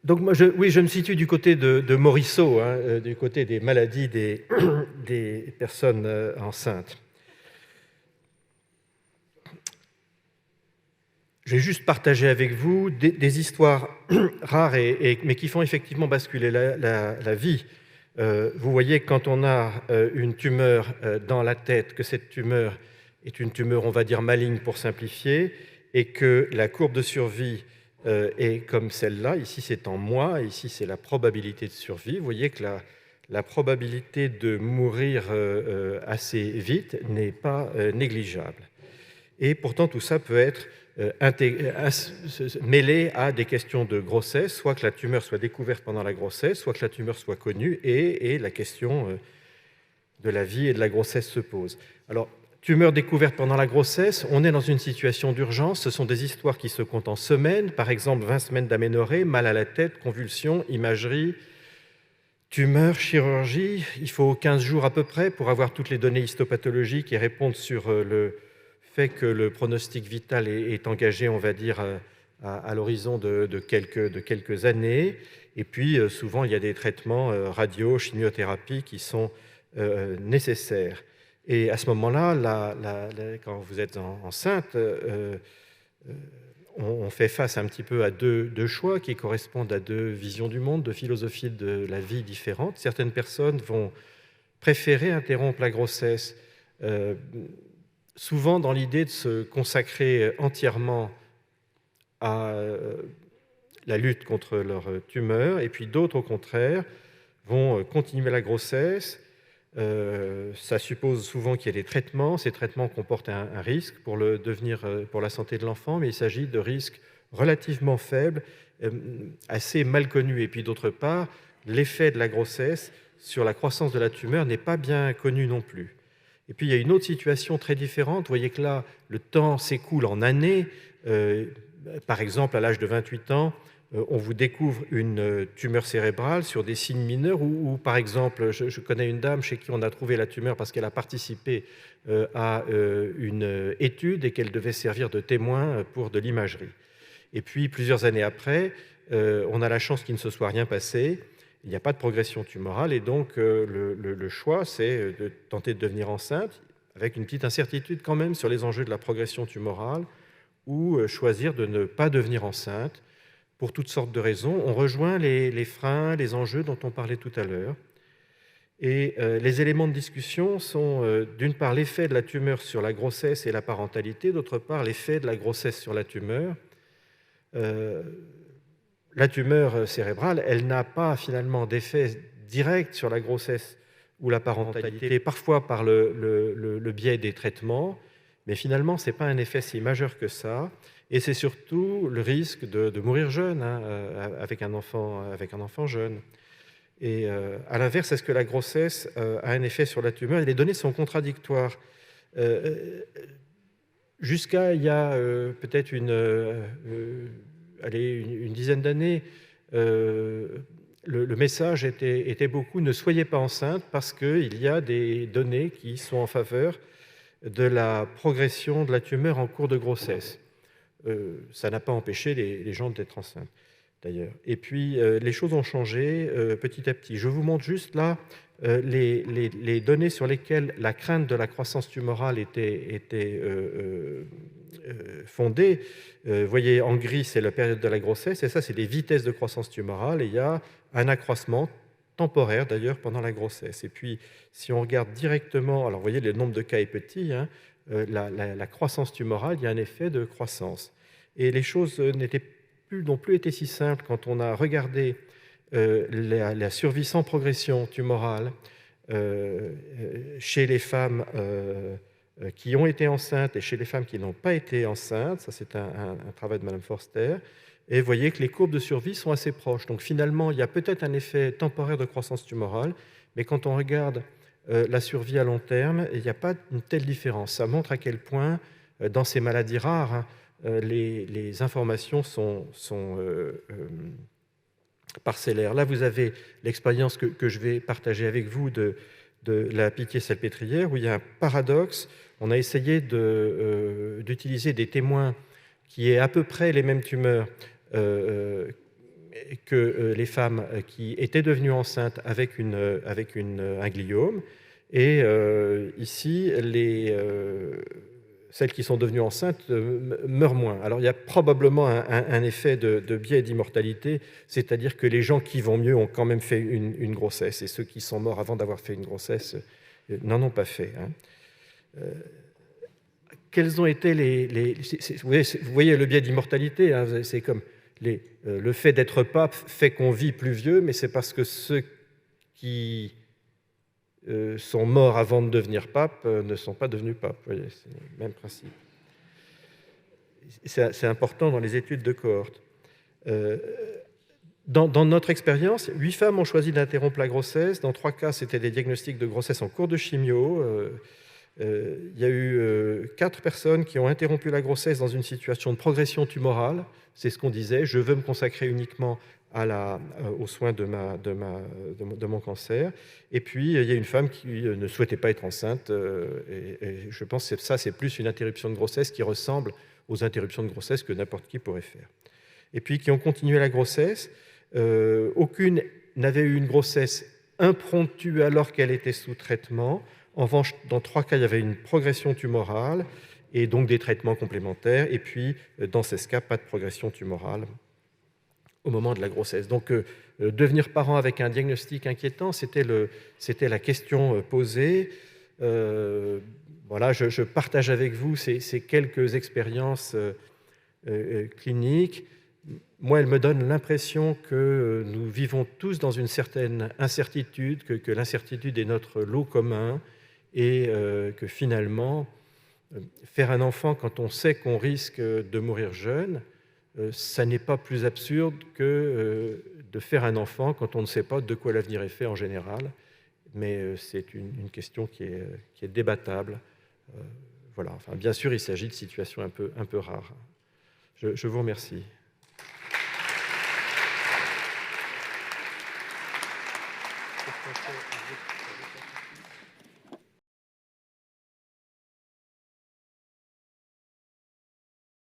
Donc moi, oui, je me situe du côté de Morisot, hein, du côté des maladies des, des personnes enceintes. Je vais juste partager avec vous des histoires rares, mais qui font effectivement basculer la vie. Vous voyez, quand on a une tumeur dans la tête, que cette tumeur est une tumeur, on va dire, maligne pour simplifier, et que la courbe de survie est comme celle-là, ici c'est en mois, ici c'est la probabilité de survie, vous voyez que la probabilité de mourir assez vite n'est pas négligeable. Et pourtant, tout ça peut être mêlé à des questions de grossesse, soit que la tumeur soit découverte pendant la grossesse, soit que la tumeur soit connue, et la question de la vie et de la grossesse se pose. Alors, tumeur découverte pendant la grossesse, on est dans une situation d'urgence, ce sont des histoires qui se comptent en semaines, par exemple 20 semaines d'aménorrhée, mal à la tête, convulsions, imagerie, tumeur, chirurgie, il faut 15 jours à peu près pour avoir toutes les données histopathologiques et répondre sur le fait que le pronostic vital est engagé, on va dire, à l'horizon de quelques années. Et puis, souvent, il y a des traitements radio, chimiothérapie qui sont nécessaires. Et à ce moment-là, quand vous êtes enceinte, on fait face un petit peu à deux choix qui correspondent à deux visions du monde, deux philosophies de la vie différentes. Certaines personnes vont préférer interrompre la grossesse, souvent dans l'idée de se consacrer entièrement à la lutte contre leur tumeur, et puis d'autres, au contraire, vont continuer la grossesse. Ça suppose souvent qu'il y ait des traitements. Ces traitements comportent un risque pour le devenir, pour la santé de l'enfant, mais il s'agit de risques relativement faibles, assez mal connus. Et puis d'autre part, l'effet de la grossesse sur la croissance de la tumeur n'est pas bien connu non plus. Et puis il y a une autre situation très différente. Vous voyez que là, le temps s'écoule en années. Par exemple, à l'âge de 28 ans, on vous découvre une tumeur cérébrale sur des signes mineurs, ou par exemple, je connais une dame chez qui on a trouvé la tumeur parce qu'elle a participé à une étude et qu'elle devait servir de témoin pour de l'imagerie. Et puis, plusieurs années après, on a la chance qu'il ne se soit rien passé, il n'y a pas de progression tumorale, et donc le choix, c'est de tenter de devenir enceinte, avec une petite incertitude quand même sur les enjeux de la progression tumorale, ou choisir de ne pas devenir enceinte, pour toutes sortes de raisons. On rejoint les freins, les enjeux dont on parlait tout à l'heure. Et les éléments de discussion sont, d'une part, l'effet de la tumeur sur la grossesse et la parentalité, d'autre part, l'effet de la grossesse sur la tumeur. La tumeur cérébrale, elle n'a pas finalement d'effet direct sur la grossesse ou la parentalité, parfois par le biais des traitements, mais finalement, ce n'est pas un effet si majeur que ça. Et c'est surtout le risque de mourir jeune, hein, avec un enfant jeune. Et à l'inverse, est-ce que la grossesse a un effet sur la tumeur? Et les données sont contradictoires. Euh, Jusqu'à il y a peut-être une dizaine d'années, le message était beaucoup: ne soyez pas enceinte, parce qu'il y a des données qui sont en faveur de la progression de la tumeur en cours de grossesse. Ça n'a pas empêché les gens d'être enceintes, d'ailleurs. Et puis, les choses ont changé petit à petit. Je vous montre juste là les données sur lesquelles la crainte de la croissance tumorale était fondée. Vous voyez, en gris, c'est la période de la grossesse, et ça, c'est des vitesses de croissance tumorale, et il y a un accroissement temporaire, d'ailleurs, pendant la grossesse. Et puis, si on regarde directement, alors vous voyez, le nombre de cas est petit, hein, la croissance tumorale, il y a un effet de croissance. Et les choses n'ont plus été si simples quand on a regardé la survie sans progression tumorale chez les femmes qui ont été enceintes et chez les femmes qui n'ont pas été enceintes. Ça, c'est un travail de Madame Forster. Et vous voyez que les courbes de survie sont assez proches. Donc finalement, il y a peut-être un effet temporaire de croissance tumorale, mais quand on regarde la survie à long terme, il n'y a pas une telle différence. Ça montre à quel point, dans ces maladies rares, hein, les informations sont parcellaires. Là, vous avez l'expérience que je vais partager avec vous de la Pitié-Salpêtrière, où il y a un paradoxe. On a essayé d'utiliser des témoins qui aient à peu près les mêmes tumeurs que les femmes qui étaient devenues enceintes avec un gliome. Et ici, celles qui sont devenues enceintes meurent moins. Alors il y a probablement un effet de biais d'immortalité, c'est-à-dire que les gens qui vont mieux ont quand même fait une grossesse, et ceux qui sont morts avant d'avoir fait une grossesse n'en ont pas fait. Quels ont été vous voyez le biais d'immortalité, hein, c'est comme le fait d'être pape fait qu'on vit plus vieux, mais c'est parce que ceux qui sont morts avant de devenir pape ne sont pas devenus papes. Vous voyez, c'est le même principe. C'est important dans les études de cohorte. Dans notre expérience, 8 femmes ont choisi d'interrompre la grossesse. Dans 3 cas, c'était des diagnostics de grossesse en cours de chimio. Il y a eu 4 personnes qui ont interrompu la grossesse dans une situation de progression tumorale. C'est ce qu'on disait, je veux me consacrer uniquement aux soins de mon cancer. Et puis, il y a une femme qui ne souhaitait pas être enceinte. Et je pense que ça, c'est plus une interruption de grossesse qui ressemble aux interruptions de grossesse que n'importe qui pourrait faire. Et puis, qui ont continué la grossesse. Aucune n'avait eu une grossesse impromptue alors qu'elle était sous traitement. En revanche, dans 3 cas, il y avait une progression tumorale et donc des traitements complémentaires. Et puis, dans 16 cas, pas de progression tumorale au moment de la grossesse. Donc, devenir parent avec un diagnostic inquiétant, c'était la question posée. Voilà, je partage avec vous ces quelques expériences cliniques. Moi, elles me donnent l'impression que nous vivons tous dans une certaine incertitude, que l'incertitude est notre lot commun, et que finalement, faire un enfant quand on sait qu'on risque de mourir jeune, ça n'est pas plus absurde que de faire un enfant quand on ne sait pas de quoi l'avenir est fait en général. Mais c'est une question qui est débattable. Voilà. Enfin, bien sûr, il s'agit de situations un peu rares. Je vous remercie.